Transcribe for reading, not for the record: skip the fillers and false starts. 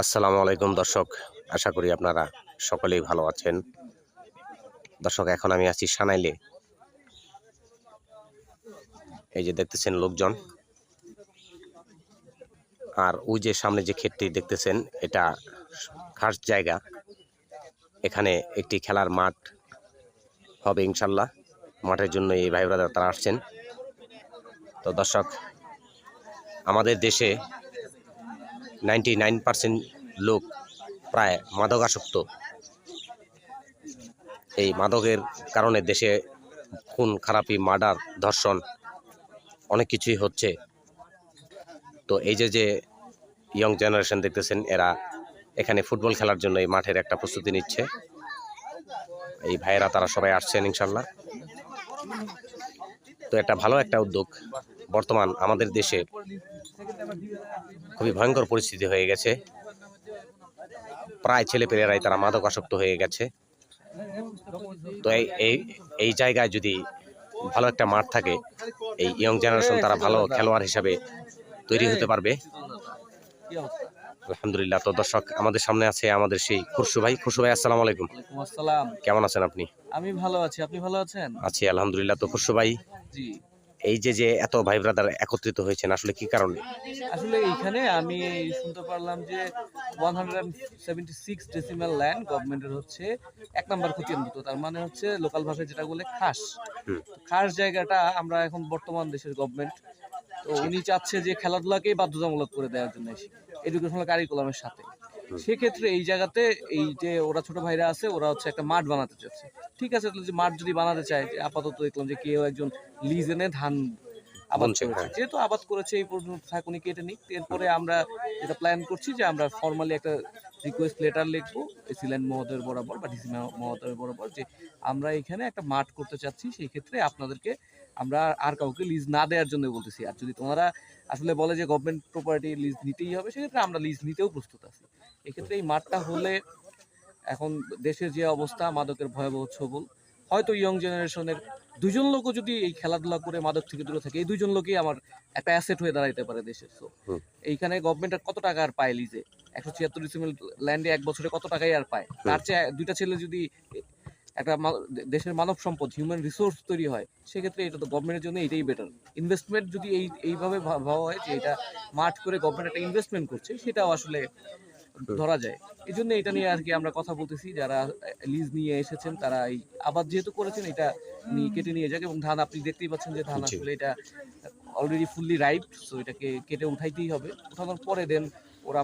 আসসালামু আলাইকুম দর্শক, আশা করি আপনারা সকলেই ভালো আছেন। দর্শক, এখন আমি আছি সানাইলে। এই যে দেখতেছেন লোকজন, আর ওই যে সামনে যে ক্ষেতটি দেখতেছেন, এটা খাস জায়গা। এখানে একটি খেলার মাঠ হবে ইনশাল্লাহ। মাঠের জন্য এই ভাই ব্রাদার তারা আসছেন। তো দর্শক, আমাদের দেশে 99% লোক প্রায় মাদকাসক্ত। এই মাদকের কারণে দেশে খুন খারাপি, মার্ডার, ধর্ষণ অনেক কিছুই হচ্ছে। তো এই যে ইয়ং জেনারেশন দেখতেছেন, এরা এখানে ফুটবল খেলার জন্য এই মাঠের একটা প্রস্তুতি নিচ্ছে। এই ভাইয়েরা তারা সবাই আসছেন ইনশাল্লাহ। তো এটা ভালো একটা উদ্যোগ। বর্তমান আমাদের দেশে খুবই ভয়ঙ্কর পরিস্থিতি হয়ে গেছে। প্রায় ছেলেপেলেরাই তারা মাদক আসক্ত হয়ে গেছে। তো এই জায়গায় যদি ভালো একটা মাঠ থাকে, এই ইয়ং জেনারেশন তারা ভালো খেলোয়াড় হিসাবে তৈরি হতে পারবে। আলহামদুলিল্লাহ। তো দর্শক, আমাদের সামনে আছে আমাদের সেই খুরশু ভাই। খুরশু ভাই, আসসালামু আলাইকুম। ওয়ালাইকুম আসসালাম। কেমন আছেন আপনি? আমি ভালো আছি। আপনি ভালো আছেন? আছি আলহামদুলিল্লাহ। তো খুরশু ভাই, জি। এই যে এত ভাই ব্রাদার একত্রিত হয়েছেন, আসলে কি কারণে? আসলে এইখানে আমি শুনতে পারলাম যে 176 ডেসিমাল ল্যান্ড গভর্নমেন্টের হচ্ছে ১ নাম্বার খতিয়ানভুক্ত। তার মানে হচ্ছে লোকাল ভাষায় যেটা বলে খাস। হুম। খাস জায়গাটা আমরা এখন বর্তমান দেশের গভর্নমেন্ট, তো উনি চাচ্ছে যে খেলাধুলাকেই বাধ্যতামূলক করে দেওয়ার জন্য এডুকেশনাল কারিকুলামের সাথে। সেক্ষেত্রে এই জায়গাতে এই যে ওরা ছোট ভাইরা আছে, ওরা হচ্ছে একটা মাঠ বানাতে চাচ্ছে। ঠিক আছে, তাহলে যে মাঠ যদি বানাতে চায়, যে আপাতত দেখলাম যে কেউ একজন লিজ এনে ধান আবাদ বলছে, করেছে। হ্যাঁ। যেহেতু আবাদ করেছে এই পর্যন্ত থাক, উনি কেটে নিক। এরপরে আমরা যেটা প্ল্যান করছি যে আমরা ফর্মালি একটা রিকোয়েস্ট লেটার লিখবো এসিল্যান্ড মহোদয়ের বরাবর বা ডিসি মহোদয়ের বরাবর, যে আমরা এখানে একটা মাঠ করতে চাচ্ছি। সেই ক্ষেত্রে আপনাদেরকে আমরা আর কাউকে লিজ না দেওয়ার জন্য বলতেছি। আর যদি তোমরা আসলে বলে যে গভর্নমেন্ট প্রপার্টি লিজ নিতেই হবে, সেক্ষেত্রে আমরা লিজ নিতেও প্রস্তুত আছি। এক্ষেত্রে এই মাঠটা হলে, এখন দেশের যে অবস্থা, মাদকের ভয়াবহ ছবল, হয়তো ইয়ং জেনারেশনের দুজন লোকও যদি এই খেলাধুলা করে মাদক থেকে দূরে থাকে, এই দুজন লোকই আমার একটা অ্যাসেট হয়ে দাঁড়াইতে পারে দেশের। সো হুম। এইখানে গভর্নমেন্ট কত টাকা আর পায় লিজে? 176 ডিসিমেল ল্যান্ডে 1 বছরে কত টাকাই আর পায়? তার চেয়ে দুইটা ছেলে যদি একটা দেশের মানব সম্পদ, হিউম্যান রিসোর্স তৈরি হয়, সেক্ষেত্রে এটা তো গভর্নমেন্টের জন্য এটাই বেটার। ইনভেস্টমেন্ট যদি এইভাবে ভাবা হয় যে এটা মাঠ করে গভর্নমেন্ট একটা ইনভেস্টমেন্ট করছে, সেটাও আসলে ধরা যায়। এই জন্য এটা নিয়ে আর কি আমরা কথা বলতেছি। যারা লিজ নিয়ে এসেছেন, তারা এই আবাদ যেহেতু করেছেন, এটা কেটে নিয়ে যাক। এবং ধান আপনি দেখতেই পাচ্ছেন যে ধান জি। আসলে এটা অলরেডি ফুললি রাইপ, সো এটাকে কেটে উঠাইতেই হবে। উঠানোর পরে দেন